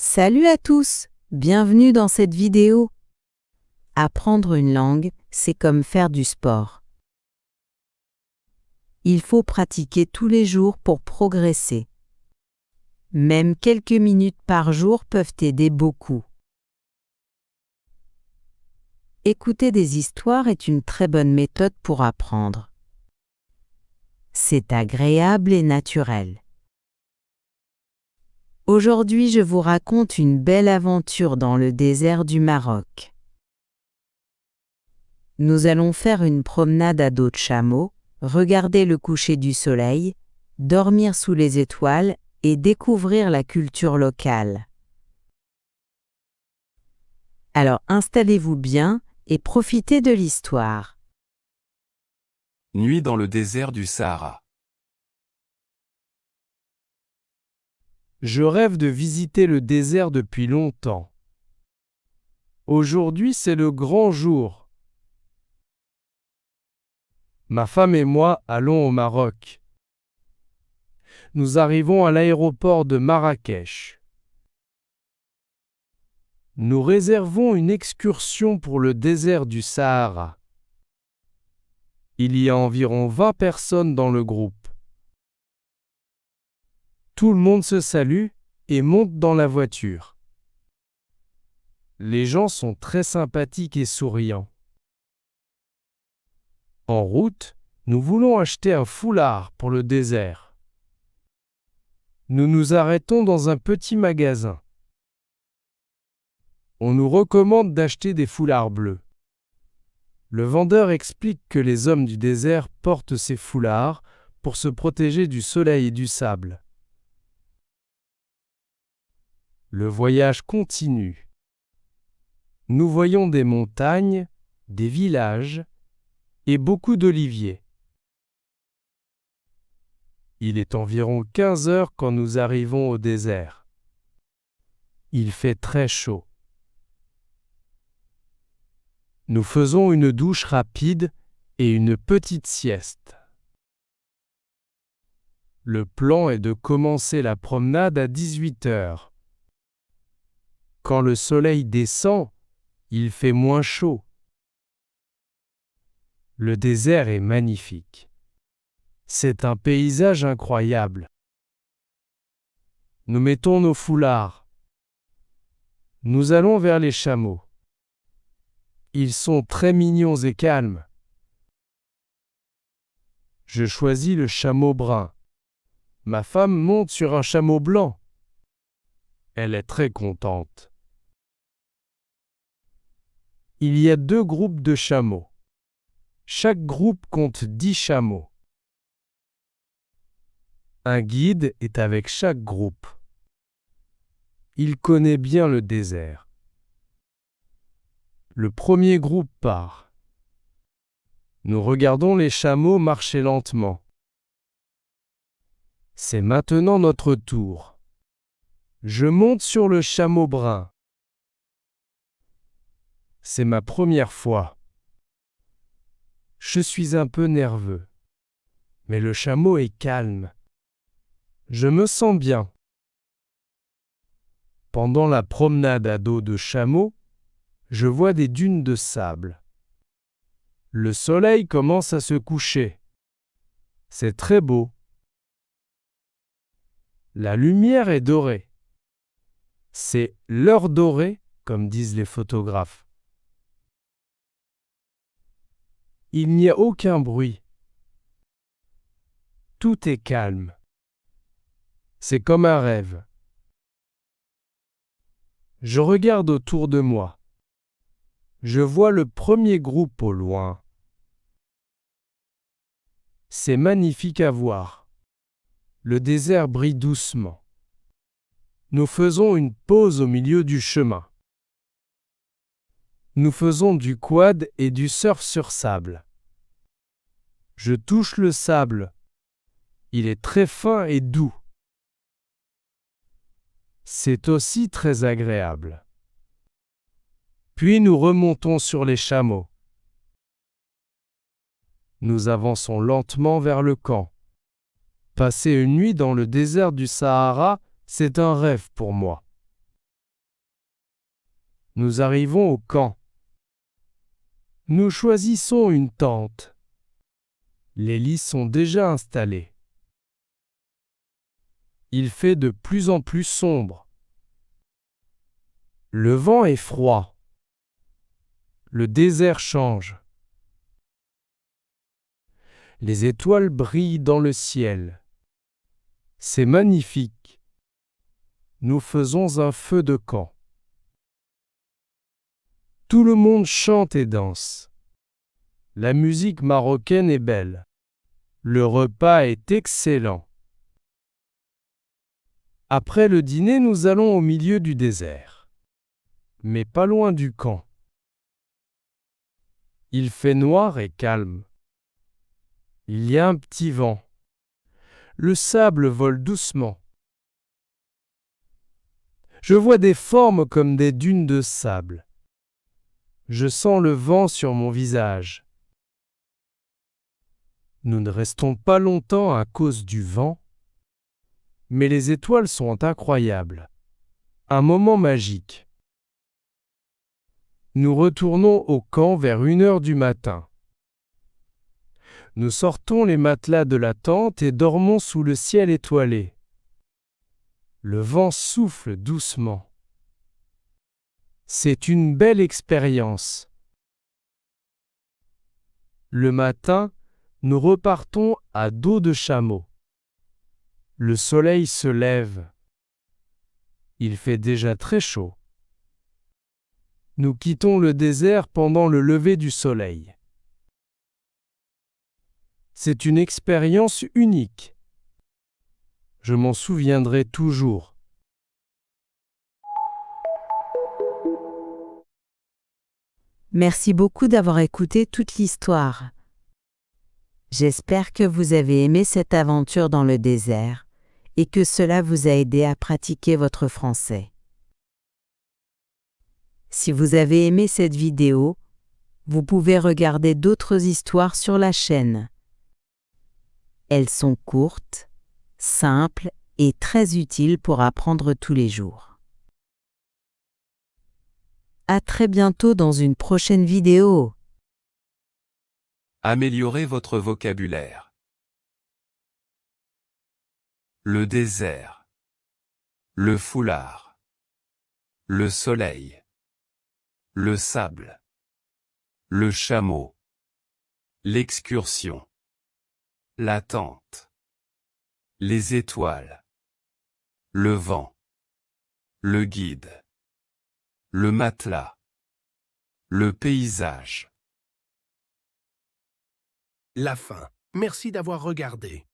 Salut à tous, bienvenue dans cette vidéo. Apprendre une langue, c'est comme faire du sport. Il faut pratiquer tous les jours pour progresser. Même quelques minutes par jour peuvent aider beaucoup. Écouter des histoires est une très bonne méthode pour apprendre. C'est agréable et naturel. Aujourd'hui, je vous raconte une belle aventure dans le désert du Maroc. Nous allons faire une promenade à dos de chameau, regarder le coucher du soleil, dormir sous les étoiles et découvrir la culture locale. Alors installez-vous bien et profitez de l'histoire. Nuit dans le désert du Sahara. Je rêve de visiter le désert depuis longtemps. Aujourd'hui, c'est le grand jour. Ma femme et moi allons au Maroc. Nous arrivons à l'aéroport de Marrakech. Nous réservons une excursion pour le désert du Sahara. Il y a environ 20 personnes dans le groupe. Tout le monde se salue et monte dans la voiture. Les gens sont très sympathiques et souriants. En route, nous voulons acheter un foulard pour le désert. Nous nous arrêtons dans un petit magasin. On nous recommande d'acheter des foulards bleus. Le vendeur explique que les hommes du désert portent ces foulards pour se protéger du soleil et du sable. Le voyage continue. Nous voyons des montagnes, des villages et beaucoup d'oliviers. Il est environ 15 heures quand nous arrivons au désert. Il fait très chaud. Nous faisons une douche rapide et une petite sieste. Le plan est de commencer la promenade à 18 heures. Quand le soleil descend, il fait moins chaud. Le désert est magnifique. C'est un paysage incroyable. Nous mettons nos foulards. Nous allons vers les chameaux. Ils sont très mignons et calmes. Je choisis le chameau brun. Ma femme monte sur un chameau blanc. Elle est très contente. Il y a 2 groupes de chameaux. Chaque groupe compte 10 chameaux. Un guide est avec chaque groupe. Il connaît bien le désert. Le premier groupe part. Nous regardons les chameaux marcher lentement. C'est maintenant notre tour. Je monte sur le chameau brun. C'est ma première fois. Je suis un peu nerveux. Mais le chameau est calme. Je me sens bien. Pendant la promenade à dos de chameau, je vois des dunes de sable. Le soleil commence à se coucher. C'est très beau. La lumière est dorée. C'est l'heure dorée, comme disent les photographes. Il n'y a aucun bruit. Tout est calme. C'est comme un rêve. Je regarde autour de moi. Je vois le premier groupe au loin. C'est magnifique à voir. Le désert brille doucement. Nous faisons une pause au milieu du chemin. Nous faisons du quad et du surf sur sable. Je touche le sable. Il est très fin et doux. C'est aussi très agréable. Puis nous remontons sur les chameaux. Nous avançons lentement vers le camp. Passer une nuit dans le désert du Sahara, c'est un rêve pour moi. Nous arrivons au camp. Nous choisissons une tente. Les lits sont déjà installés. Il fait de plus en plus sombre. Le vent est froid. Le désert change. Les étoiles brillent dans le ciel. C'est magnifique. Nous faisons un feu de camp. Tout le monde chante et danse. La musique marocaine est belle. Le repas est excellent. Après le dîner, nous allons au milieu du désert, mais pas loin du camp. Il fait noir et calme. Il y a un petit vent. Le sable vole doucement. Je vois des formes comme des dunes de sable. Je sens le vent sur mon visage. Nous ne restons pas longtemps à cause du vent, mais les étoiles sont incroyables. Un moment magique. Nous retournons au camp vers 1 heure du matin. Nous sortons les matelas de la tente et dormons sous le ciel étoilé. Le vent souffle doucement. C'est une belle expérience. Le matin, nous repartons à dos de chameau. Le soleil se lève. Il fait déjà très chaud. Nous quittons le désert pendant le lever du soleil. C'est une expérience unique. Je m'en souviendrai toujours. Merci beaucoup d'avoir écouté toute l'histoire. J'espère que vous avez aimé cette aventure dans le désert et que cela vous a aidé à pratiquer votre français. Si vous avez aimé cette vidéo, vous pouvez regarder d'autres histoires sur la chaîne. Elles sont courtes, simples et très utiles pour apprendre tous les jours. À très bientôt dans une prochaine vidéo. Améliorez votre vocabulaire. Le désert. Le foulard. Le soleil. Le sable. Le chameau. L'excursion. La tente. Les étoiles. Le vent. Le guide. Le matelas. Le paysage. La fin. Merci d'avoir regardé.